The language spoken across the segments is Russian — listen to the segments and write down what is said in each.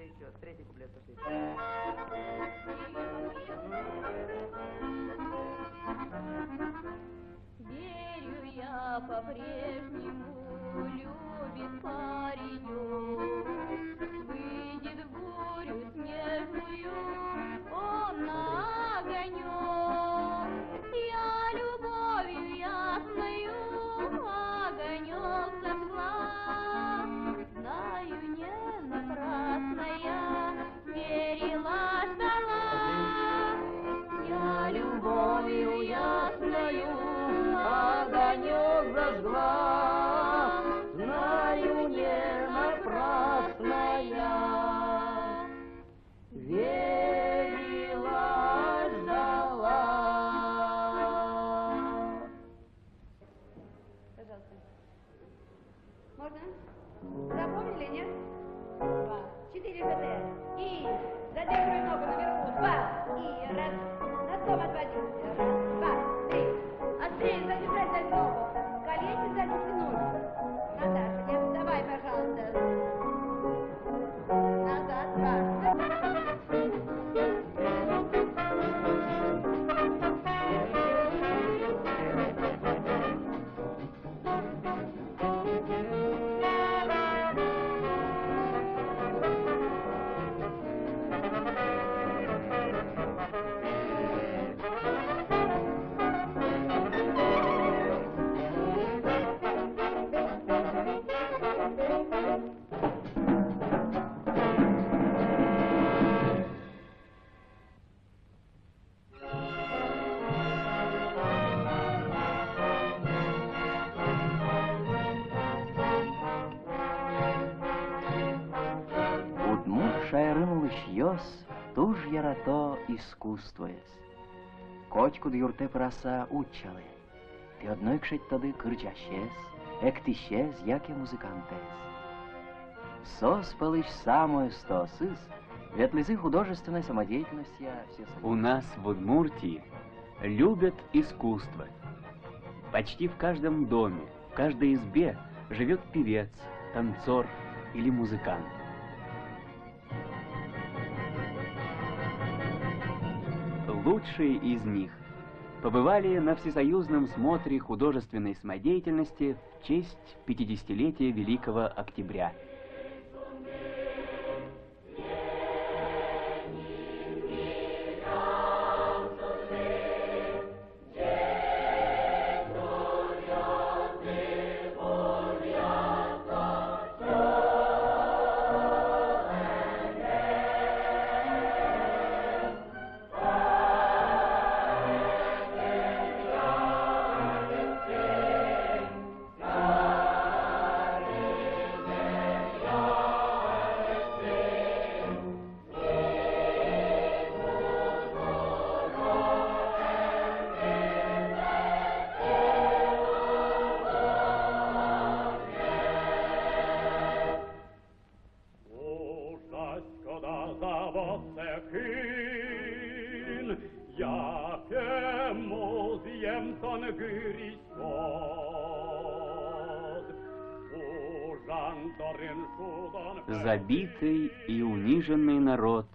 еще, третий куплет пошли. Верю я по-прежнему, любит паренек, выйдет в бурю снежную он на огонек. Я любовью ясною огонек зажгла, знаю, не напрасно я верила, ждала. Я любовью ясною огонек зажгла, знаю, не напрасно я верила, ждала. Пожалуйста. Можно? Запомнили, нет? 2, 4 ЖД. И задерживай ногу наверху. 2. И раз. Носком отводимся. Раз, 2, 3. Острее задержать за ногу. Колени затянуть. Наташа, Лев, давай, пожалуйста. Назад, 2. Jos tuž jara to iskustvojes. Koťkud jurte prasa učale. Ty одной кшеть тоді кырчащес, ти щез, яке музыкантес. Сос палыч самое стосыз, ветлизы художественной самодеятельности все. У нас в Удмуртии любят искусство. Почти в каждом доме, в каждой избе живет певец, танцор или музыкант. Лучшие из них побывали на всесоюзном смотре художественной самодеятельности в честь 50-летия Великого Октября. Забитый и униженный народ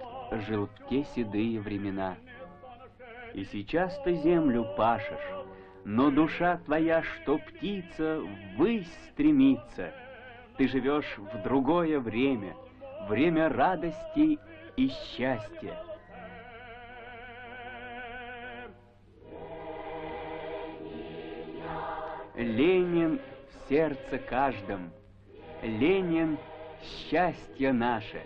жил в те седые времена. И сейчас ты землю пашешь, но душа твоя, что птица, ввысь стремится. Ты живешь в другое время, время радости и счастья. Ленин в сердце каждом, Ленин — счастье наше.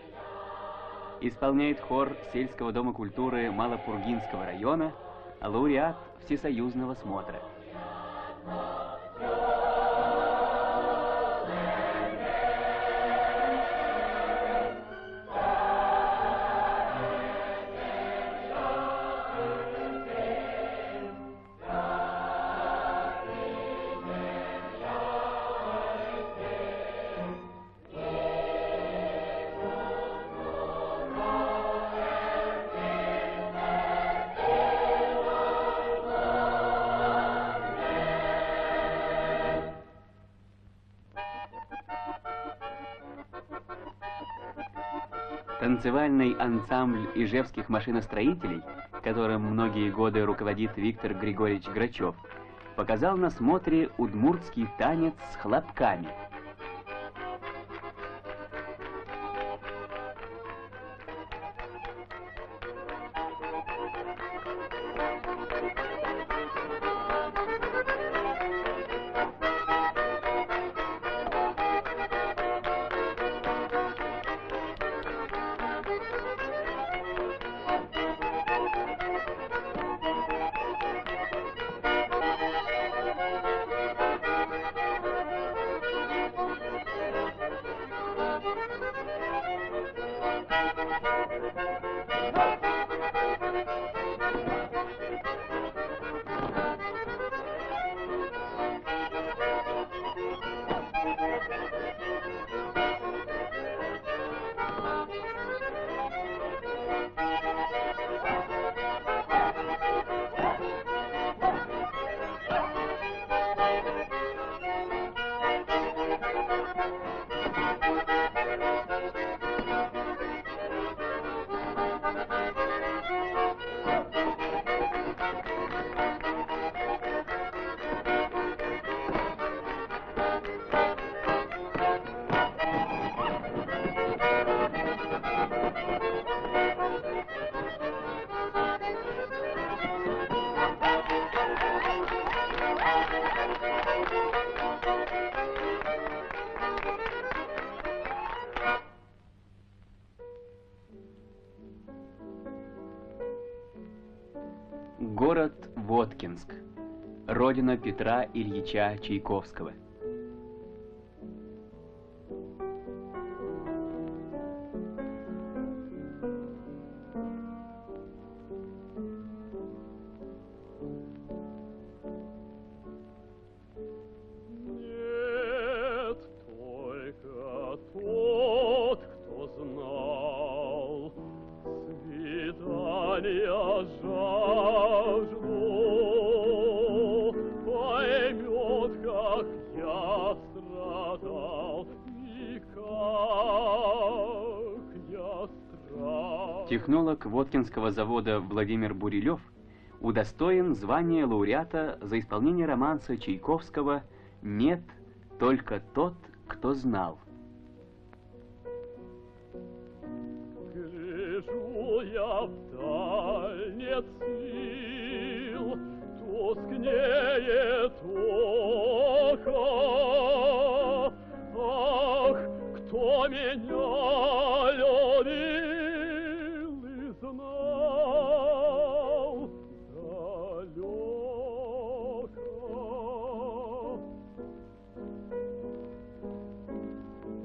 Исполняет хор сельского дома культуры Малопургинского района, лауреат всесоюзного смотра. Танцевальный ансамбль ижевских машиностроителей, которым многие годы руководит Виктор Григорьевич Грачев, показал на смотре удмуртский танец с хлопками. Город Воткинск, родина Петра Ильича Чайковского. Нет, только тот, кто знал свидания жажду, поймет, как я страдал и как я страдал. Технолог Воткинского завода Владимир Бурилев удостоен звания лауреата за исполнение романса Чайковского «Нет, только тот, кто знал». Гляжу я вдаль, нет сил, тускнеет око. Ах, кто меня любил и знал далеко.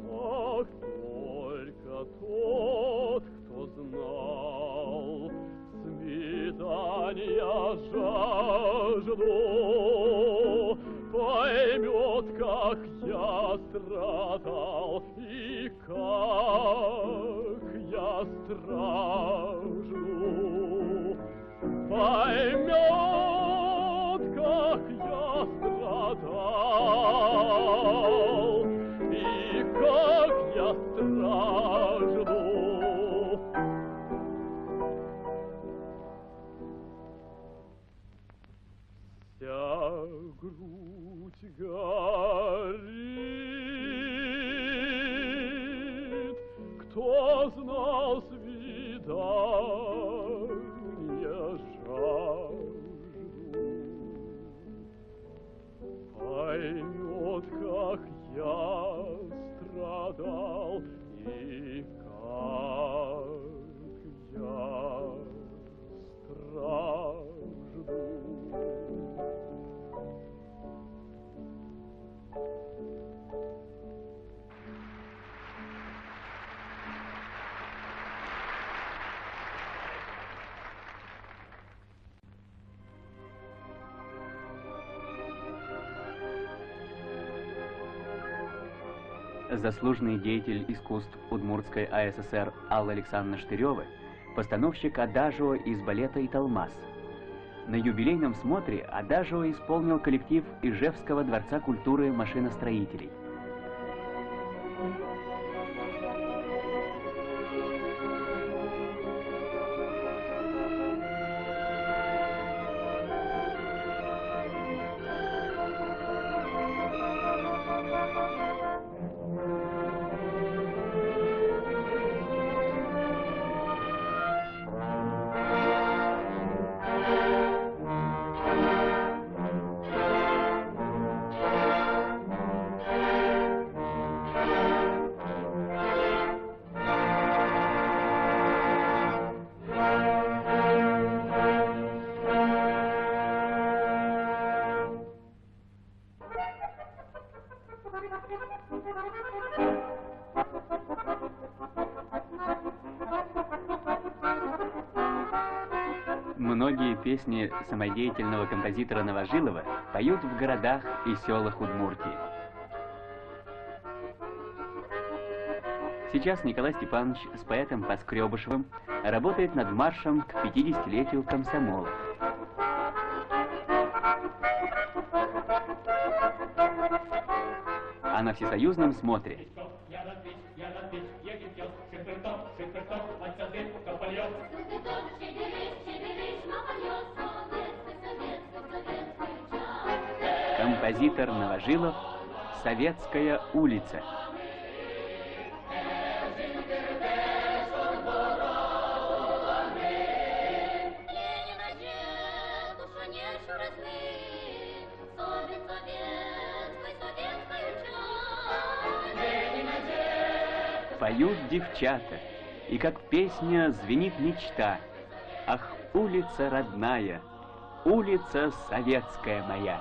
Ах, только тот, кто знал свидания жажду, поймет, как я страдал и как я стражду. Поймет, как я страдал и как я стражду. Вся грудь горит, кто знал свидания жажду, поймет, как я страдал и как я стражду. Заслуженный деятель искусств Удмуртской АССР Алла Александровна Штырева, постановщик адажио из балета «Италмас». На юбилейном смотре адажио исполнил коллектив Ижевского дворца культуры машиностроителей. многие песни самодеятельного композитора Новожилова поют в городах и селах Удмуртии. Сейчас Николай Степанович с поэтом Поскребышевым работает над маршем к 50-летию комсомола. А на всесоюзном смотре композитор Новожилов «Советская улица». Поют девчата, и как песня звенит мечта. Ах, улица родная, улица советская моя.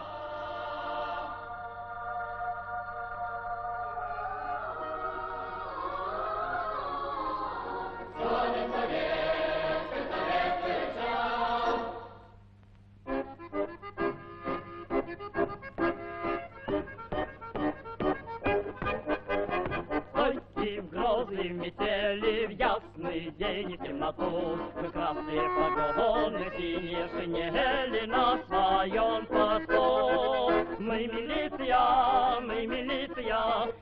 В метели, в ясный день и темноту, мы красные погоны, синие шинели на своем посту. Мы милиция,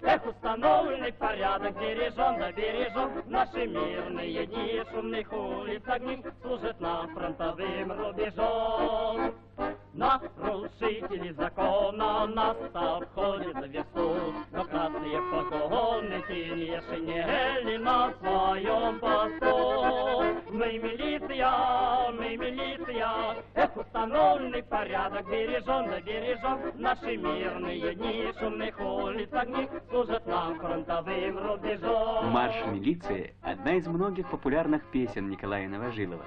эх, установленный порядок бережем, да бережем наши мирные дни, шумных улиц огни служат нам фронтовым рубежом. Нарушители закона нас обходят за версту, но красные погоны, синие шинели на своем посту. Мы милиция, эх, установленный порядок бережем, да бережем наши мирные дни, шумных улиц огни служат нам фронтовым рубежом. Марш милиции – одна из многих популярных песен Николая Новожилова.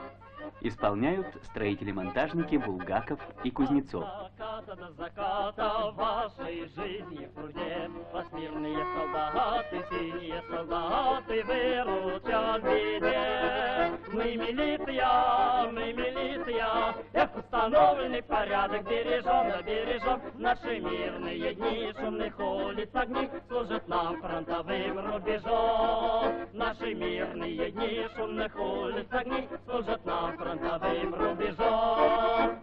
Исполняют строители-монтажники Булгаков и Кузнецов. Заката до заката вашей жизни в труде вас мирные солдаты, синие солдаты выручат в беде. Мы милиция, эх, установленный порядок бережем, да бережем наши мирные дни, шумных улиц огни служат нам фронтовым рубежом. Наши мирные дни, шумных улиц огни служат нам фронтовым рубежом.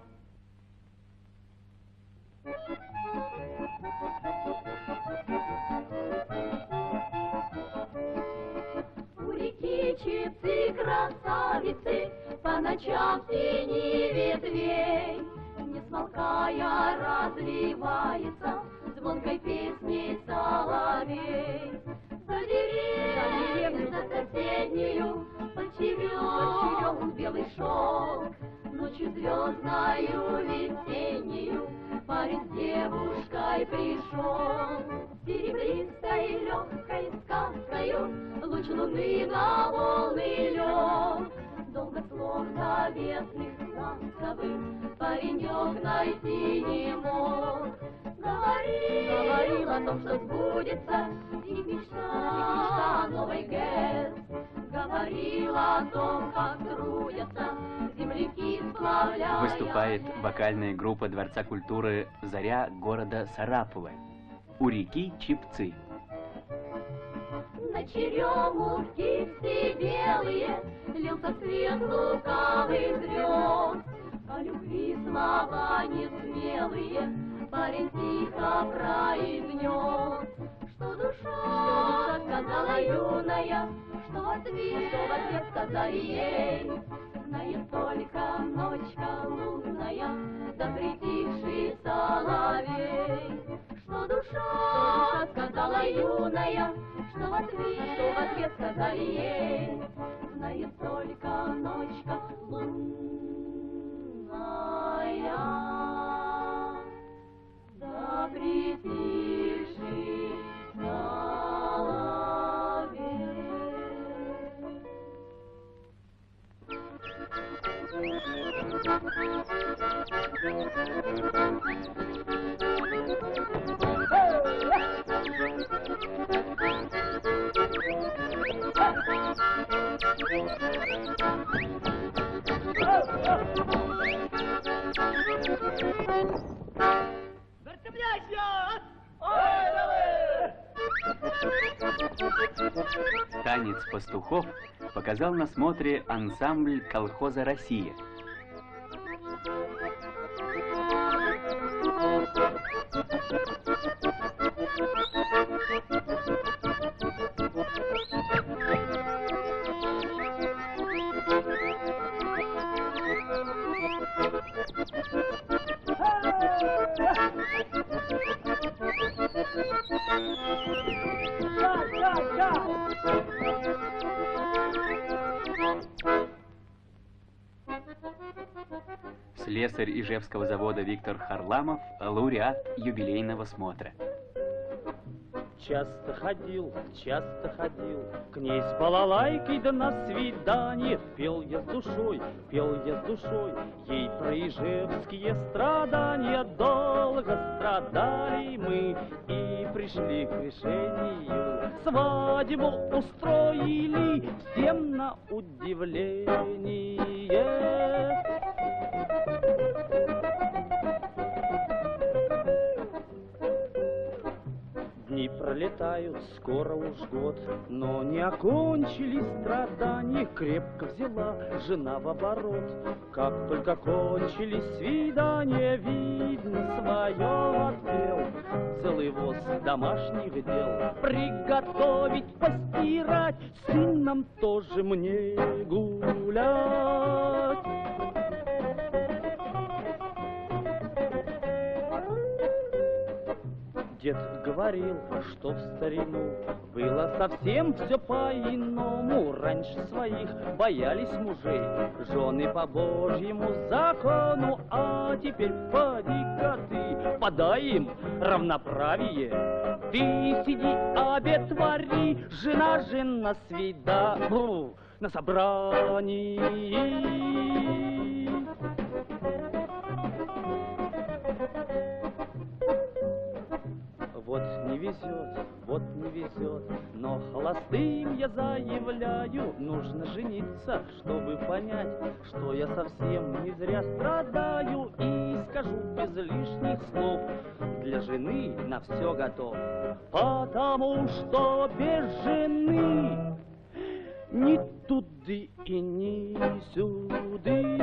У реки Чицы красавицы по ночам в тени ветвей, не смолкая разливается звонкой песней соловей. За деревню, за соседнюю, под черемуху белый шелк, ночью звездною весеннюю парень с девушкой пришел. Серебристой легкой сказкою луч луны на волны лег. Долго слов заветных ласковых паренек найти не мог. Говорил о том, что сбудется их мечта новой ГЭС. Говорил о том, как трудятся земляки, сплавляя. Выступает вокальная группа Дворца культуры «Заря» города Сарапула. У реки Чипцы. На черемухе все белые лился свет лукавых звезд. О любви слова несмелые парень тихо произнес. Что душа сказала юная, что в ответ сказали ей. Знает только ночка лунная, да притихший соловей. Что душа сказала юная, что в ответ сказали ей. Знает только ночка лунная, да притихший соловей. Танец пастухов показал на смотре ансамбль колхоза «Россия». Слесарь Ижевского завода Виктор Харламов, лауреат юбилейного смотра. Часто ходил к ней с балалайкой, да на свидание. Пел я с душой, ей про ижевские страдания. Долго страдали мы и пришли к решению. Свадьбу устроили всем на удивление. Дни пролетают, скоро уж год, но не окончились страдания. Крепко взяла жена в оборот. Как только кончились свидания, видно, свое отпел. Целый воз домашних дел. Приготовить, постирать, с сыном тоже мне гулять. Дед говорил, что в старину было совсем все по-иному. Раньше своих боялись мужей, жены по Божьему закону. А теперь поди-ка ты, подай им равноправие. Ты сиди, обед вари, жена же на на собрании. Вот не везет, но холостым я заявляю, нужно жениться, чтобы понять, что я совсем не зря страдаю. И скажу без лишних слов, для жены на все готов, потому что без жены ни туды и ни сюды.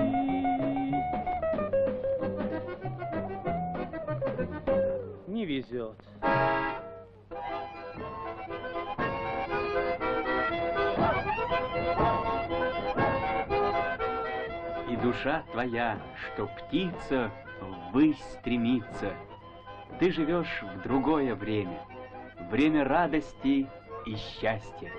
Не везет. И душа твоя, что птица, ввысь стремится. Ты живешь в другое время, время радости и счастья.